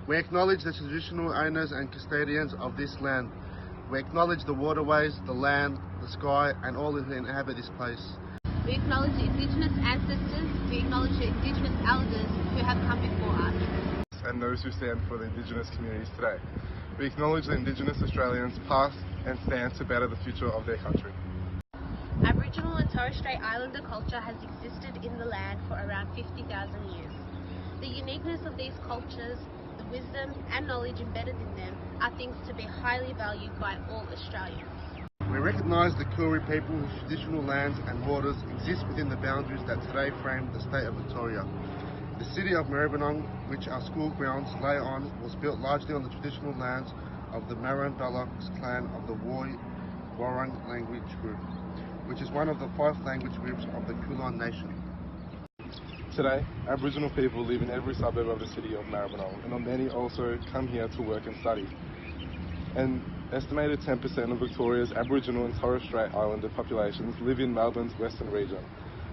We acknowledge the traditional owners and custodians of this land. We acknowledge the waterways, the land, the sky, and all who inhabit this place. We acknowledge the Indigenous ancestors. We acknowledge the Indigenous elders who have come before us. And those who stand for the Indigenous communities today. We acknowledge the Indigenous Australians past and stand to better the future of their country. Aboriginal and Torres Strait Islander culture has existed in the land for around 50,000 years. The uniqueness of these cultures, the wisdom and knowledge embedded in them are things to be highly valued by all Australians. We recognise the Koori people whose traditional lands and waters exist within the boundaries that today frame the state of Victoria. The city of Maribyrnong, which our school grounds lay on, was built largely on the traditional lands of the Maribyrnong clan of the Woi-wurrung language group, which is one of the 5 language groups of the Kulin Nation. Today, Aboriginal people live in every suburb of the city of Maribyrnong, and many also come here to work and study. An estimated 10% of Victoria's Aboriginal and Torres Strait Islander populations live in Melbourne's western region.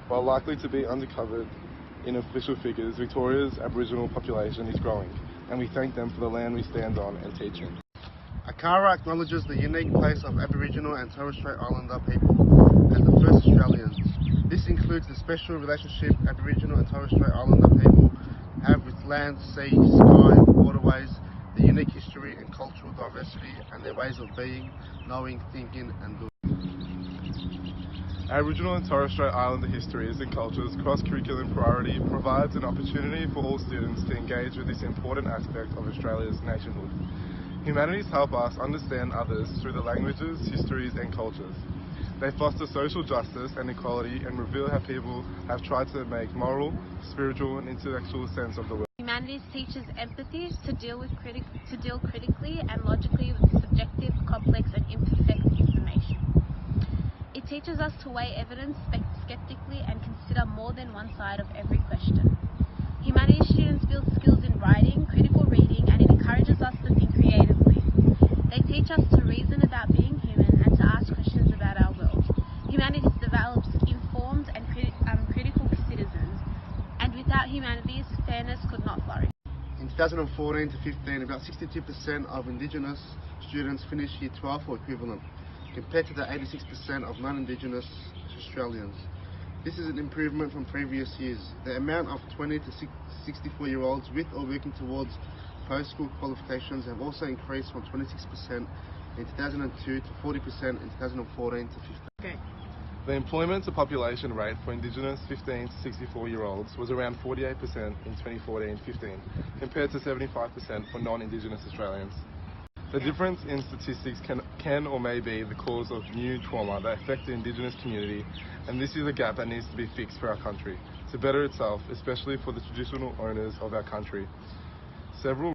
While likely to be undercovered in official figures, Victoria's Aboriginal population is growing, and we thank them for the land we stand on and teach in. ACARA acknowledges the unique place of Aboriginal and Torres Strait Islander people as the first Australians. This includes the special relationship Aboriginal and Torres Strait Islander people have with land, sea, sky, waterways, the unique history and cultural diversity, and their ways of being, knowing, thinking and doing. Aboriginal and Torres Strait Islander histories and cultures cross-curriculum priority provides an opportunity for all students to engage with this important aspect of Australia's nationhood. Humanities help us understand others through the languages, histories and cultures. They foster social justice and equality and reveal how people have tried to make moral, spiritual and intellectual sense of the world. Humanities teaches empathy to deal critically and logically with subjective, complex and imperfect information. It teaches us to weigh evidence skeptically and consider more than one side of every question. Humanities students build skills in writing, critical reading, and it encourages us to think creatively. They teach us to reason about being human and to ask questions about our world. Humanities develops informed and critical citizens, and without humanities, fairness could not flourish. In 2014 to 15, about 62% of Indigenous students finished Year 12 or equivalent, compared to the 86% of non-Indigenous Australians. This is an improvement from previous years. The amount of 20 to 64-year-olds with or working towards post-school qualifications have also increased from 26% in 2002 to 40% in 2014 to 15. Okay. The employment to population rate for Indigenous 15 to 64-year-olds was around 48% in 2014-15, compared to 75% for non-Indigenous Australians. The difference in statistics can or may be the cause of new trauma that affect the Indigenous community, and this is a gap that needs to be fixed for our country, to better itself, especially for the traditional owners of our country. Several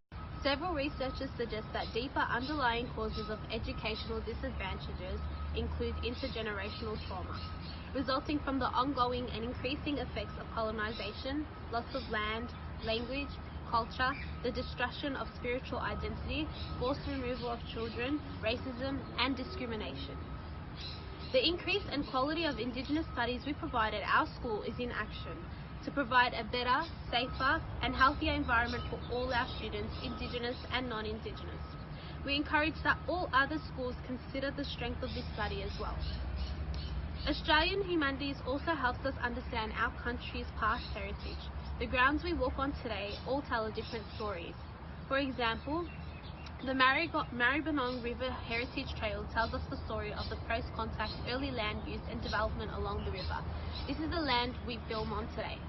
researchers suggest that deeper underlying causes of educational disadvantages include intergenerational trauma, resulting from the ongoing and increasing effects of colonisation, loss of land, language, culture, the destruction of spiritual identity, forced removal of children, racism and discrimination. The increase and quality of Indigenous studies we provide at our school is in action to provide a better, safer and healthier environment for all our students, Indigenous and non-Indigenous. We encourage that all other schools consider the strength of this study as well. Australian Humanities also helps us understand our country's past heritage. The grounds we walk on today all tell different stories. For example, the Maribyrnong River Heritage Trail tells us the story of the post-contact early land use and development along the river. This is the land we film on today.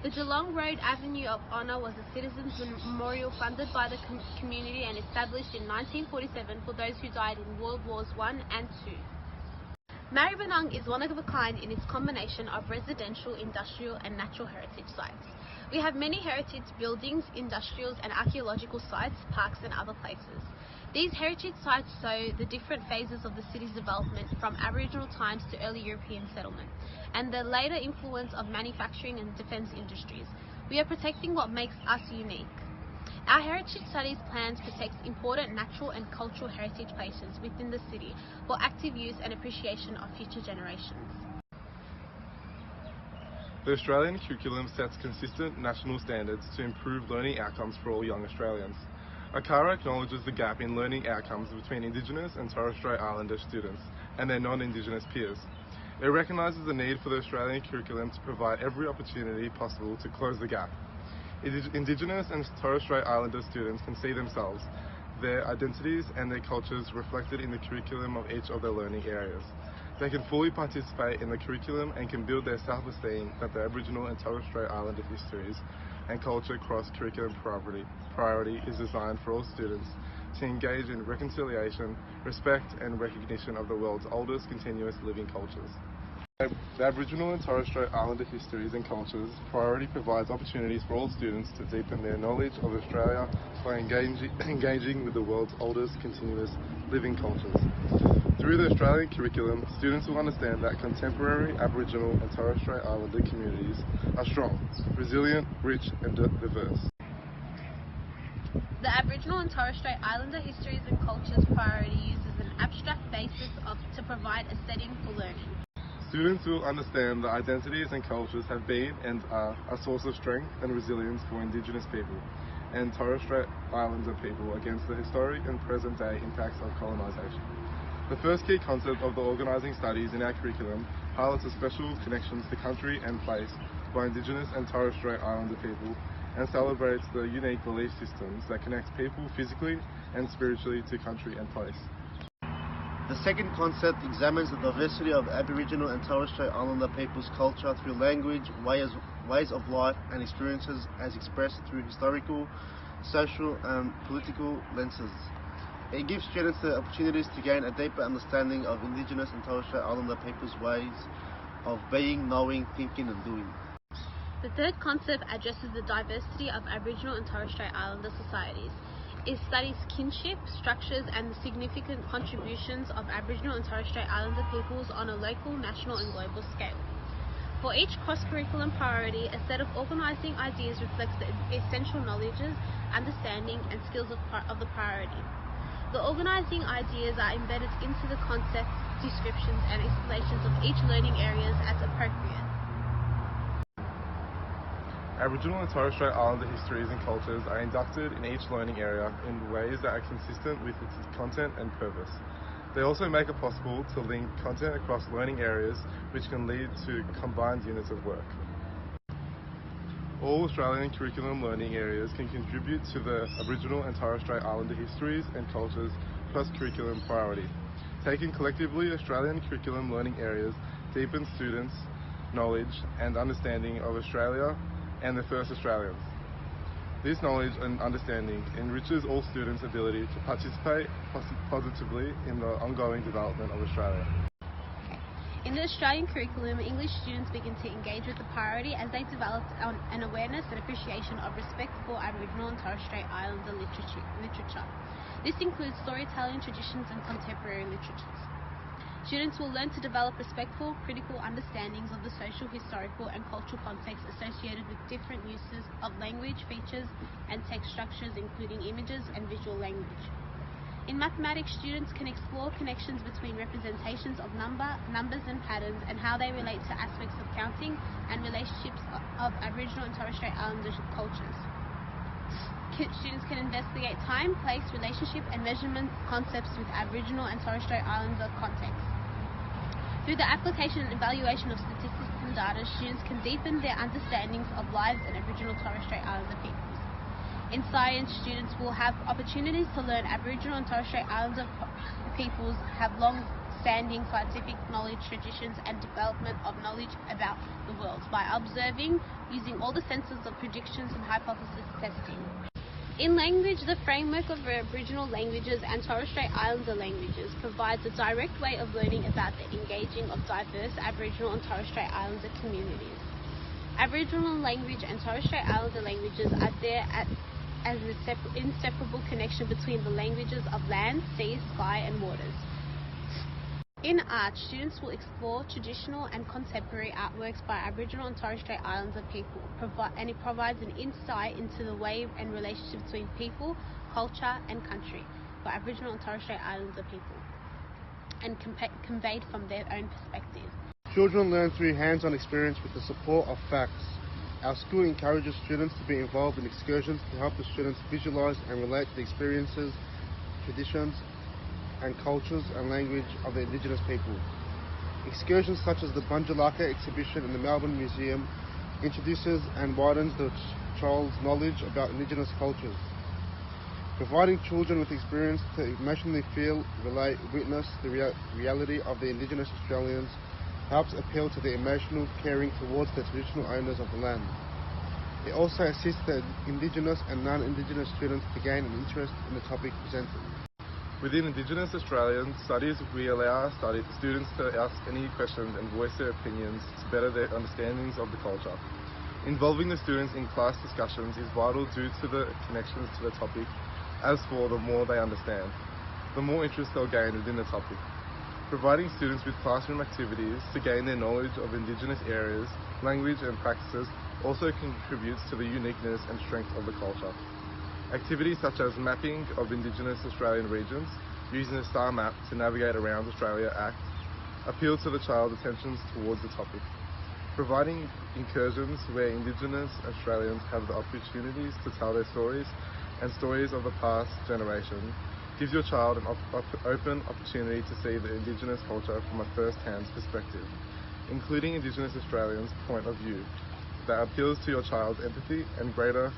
The Geelong Road Avenue of Honour was a citizens' memorial funded by the community and established in 1947 for those who died in World Wars I and II. Maribyrnong is one of a kind in its combination of residential, industrial and natural heritage sites. We have many heritage buildings, industrials and archaeological sites, parks and other places. These heritage sites show the different phases of the city's development from Aboriginal times to early European settlement, and the later influence of manufacturing and defence industries. We are protecting what makes us unique. Our Heritage Studies plans protect important natural and cultural heritage places within the city for active use and appreciation of future generations. The Australian curriculum sets consistent national standards to improve learning outcomes for all young Australians. ACARA acknowledges the gap in learning outcomes between Indigenous and Torres Strait Islander students and their non-Indigenous peers. It recognises the need for the Australian curriculum to provide every opportunity possible to close the gap. Indigenous and Torres Strait Islander students can see themselves, their identities and their cultures reflected in the curriculum of each of their learning areas. They can fully participate in the curriculum and can build their self-esteem that the Aboriginal and Torres Strait Islander histories and culture cross-curriculum priority is designed for all students to engage in reconciliation, respect and recognition of the world's oldest continuous living cultures. The Aboriginal and Torres Strait Islander histories and cultures priority provides opportunities for all students to deepen their knowledge of Australia by engaging with the world's oldest continuous living cultures. Through the Australian curriculum, students will understand that contemporary Aboriginal and Torres Strait Islander communities are strong, resilient, rich and diverse. The Aboriginal and Torres Strait Islander histories and cultures priority uses an abstract basis to provide a setting for learning. Students will understand that identities and cultures have been and are a source of strength and resilience for Indigenous people and Torres Strait Islander people against the historic and present day impacts of colonisation. The first key concept of the organising studies in our curriculum highlights the special connections to country and place by Indigenous and Torres Strait Islander people and celebrates the unique belief systems that connect people physically and spiritually to country and place. The second concept examines the diversity of Aboriginal and Torres Strait Islander people's culture through language, ways of life and experiences as expressed through historical, social and political lenses. It gives students the opportunities to gain a deeper understanding of Indigenous and Torres Strait Islander people's ways of being, knowing, thinking and doing. The third concept addresses the diversity of Aboriginal and Torres Strait Islander societies. It studies kinship, structures and the significant contributions of Aboriginal and Torres Strait Islander peoples on a local, national and global scale. For each cross-curriculum priority, a set of organising ideas reflects the essential knowledges, understanding and skills of the priority. The organising ideas are embedded into the concepts, descriptions and explanations of each learning areas as appropriate. Aboriginal and Torres Strait Islander histories and cultures are inducted in each learning area in ways that are consistent with its content and purpose. They also make it possible to link content across learning areas, which can lead to combined units of work. All Australian curriculum learning areas can contribute to the Aboriginal and Torres Strait Islander histories and cultures plus curriculum priority. Taken collectively, Australian curriculum learning areas deepen students' knowledge and understanding of Australia and the first Australians. This knowledge and understanding enriches all students' ability to participate positively in the ongoing development of Australia. In the Australian curriculum, English students begin to engage with the priority as they develop an awareness and appreciation of respect for Aboriginal and Torres Strait Islander literature. This includes storytelling, traditions and contemporary literatures. Students will learn to develop respectful, critical understandings of the social, historical and cultural context associated with different uses of language, features and text structures including images and visual language. In mathematics, students can explore connections between representations of numbers and patterns and how they relate to aspects of counting and relationships of Aboriginal and Torres Strait Islander cultures. Students can investigate time, place, relationship and measurement concepts with Aboriginal and Torres Strait Islander contexts. Through the application and evaluation of statistics and data, students can deepen their understandings of lives and Aboriginal and Torres Strait Islander peoples. In science, students will have opportunities to learn Aboriginal and Torres Strait Islander peoples have long-standing scientific knowledge, traditions and development of knowledge about the world by observing, using all the senses of predictions and hypothesis testing. In language, the framework of Aboriginal languages and Torres Strait Islander languages provides a direct way of learning about the engaging of diverse Aboriginal and Torres Strait Islander communities. Aboriginal language and Torres Strait Islander languages are there as an inseparable connection between the languages of land, sea, sky and waters. In art, students will explore traditional and contemporary artworks by Aboriginal and Torres Strait Islander people, and it provides an insight into the way and relationship between people, culture and country for Aboriginal and Torres Strait Islander people, and conveyed from their own perspective. Children learn through hands-on experience with the support of facts. Our school encourages students to be involved in excursions to help the students visualize and relate to the experiences, traditions, and cultures and language of the Indigenous people. Excursions such as the Bunjalaka exhibition in the Melbourne Museum introduces and widens the child's knowledge about Indigenous cultures. Providing children with experience to emotionally feel, relate, witness the reality of the Indigenous Australians helps appeal to the emotional caring towards the traditional owners of the land. It also assists the Indigenous and non-Indigenous students to gain an interest in the topic presented. Within Indigenous Australian studies, we allow students to ask any questions and voice their opinions to better their understandings of the culture. Involving the students in class discussions is vital due to the connections to the topic. As for the more they understand, the more interest they'll gain within the topic. Providing students with classroom activities to gain their knowledge of Indigenous areas, language and practices also contributes to the uniqueness and strength of the culture. Activities such as mapping of Indigenous Australian regions, using a star map to navigate around Australia appeal to the child's attentions towards the topic. Providing incursions where Indigenous Australians have the opportunities to tell their stories and stories of the past generation gives your child an open opportunity to see the Indigenous culture from a first-hand perspective, including Indigenous Australians' point of view that appeals to your child's empathy and greater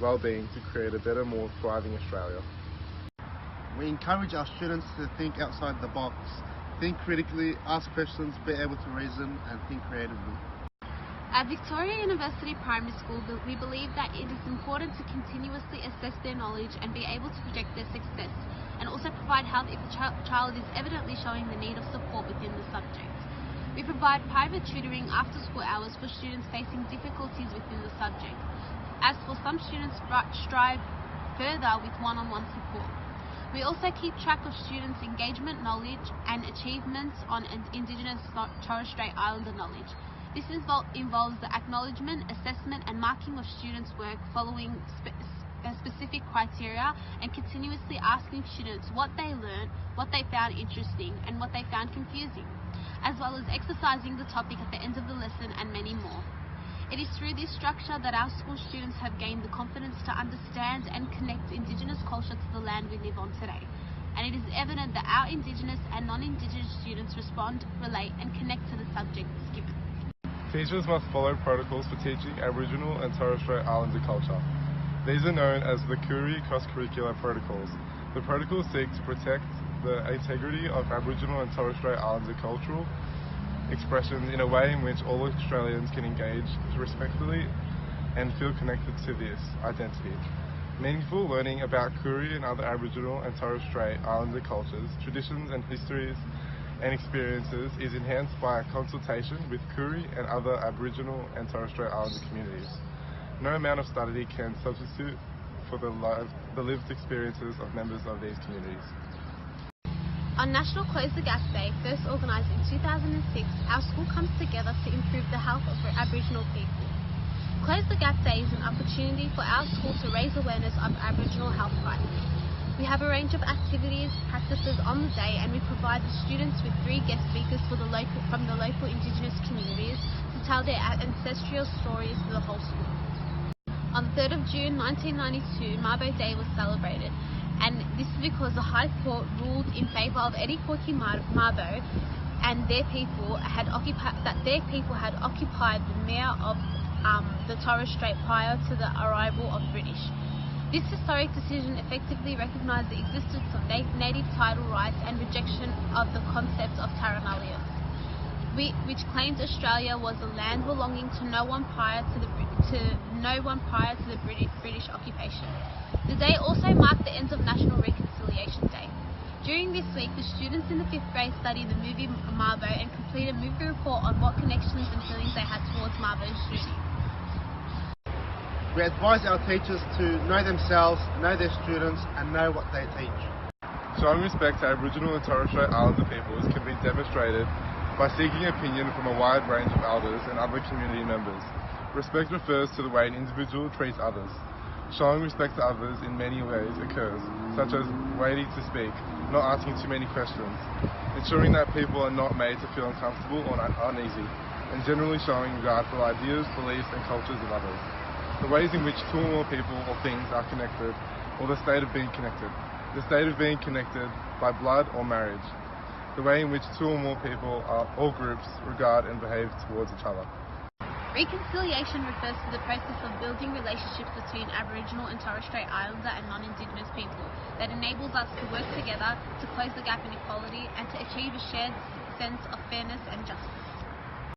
well-being to create a better, more thriving Australia. We encourage our students to think outside the box, think critically, ask questions, be able to reason and think creatively. At Victoria University Primary School, we believe that it is important to continuously assess their knowledge and be able to project their success, and also provide help if the child is evidently showing the need of support within the subject. We provide private tutoring after school hours for students facing difficulties within the subject. As for some students strive further with one-on-one support. We also keep track of students' engagement, knowledge and achievements on Indigenous Torres Strait Islander knowledge. This involves the acknowledgement, assessment and marking of students' work following specific criteria, and continuously asking students what they learned, what they found interesting and what they found confusing, as well as exercising the topic at the end of the lesson and many more. It is through this structure that our school students have gained the confidence to understand and connect Indigenous culture to the land we live on today. And it is evident that our Indigenous and non-Indigenous students respond, relate and connect to the subjects given. Teachers must follow protocols for teaching Aboriginal and Torres Strait Islander culture. These are known as the Koori cross-curricular protocols. The protocols seek to protect the integrity of Aboriginal and Torres Strait Islander cultural expressions in a way in which all Australians can engage respectfully and feel connected to this identity. Meaningful learning about Koori and other Aboriginal and Torres Strait Islander cultures, traditions and histories and experiences is enhanced by a consultation with Koori and other Aboriginal and Torres Strait Islander communities. No amount of study can substitute for the lived experiences of members of these communities. On National Close the Gap Day, first organised in 2006, our school comes together to improve the health of Aboriginal people. Close the Gap Day is an opportunity for our school to raise awareness of Aboriginal health crisis. We have a range of activities, practices on the day, and we provide the students with 3 guest speakers from the local Indigenous communities to tell their ancestral stories to the whole school. On the 3rd of June 1992, Mabo Day was celebrated, and this is because the High Court ruled in favour of Eddie Korki Mabo and their people had occupied the mayor of the Torres Strait prior to the arrival of British. This historic decision effectively recognised the existence of native title rights and rejection of the concept of terra nullius, which claimed Australia was a land belonging to no one prior to the British occupation. The day also marked the end of National Reconciliation Day. During this week, the students in the 5th grade studied the movie Mabo and completed a movie report on what connections and feelings they had towards Mabo's journey. We advise our teachers to know themselves, know their students and know what they teach. Showing respect to Aboriginal and Torres Strait Islander peoples can be demonstrated by seeking opinion from a wide range of elders and other community members. Respect refers to the way an individual treats others. Showing respect to others in many ways occurs, such as waiting to speak, not asking too many questions, ensuring that people are not made to feel uncomfortable or uneasy, and generally showing regard for ideas, beliefs and cultures of others. The ways in which two or more people or things are connected, or the state of being connected. The state of being connected by blood or marriage. The way in which two or more people or groups regard and behave towards each other. Reconciliation refers to the process of building relationships between Aboriginal and Torres Strait Islander and non-Indigenous people that enables us to work together to close the gap in equality and to achieve a shared sense of fairness and justice.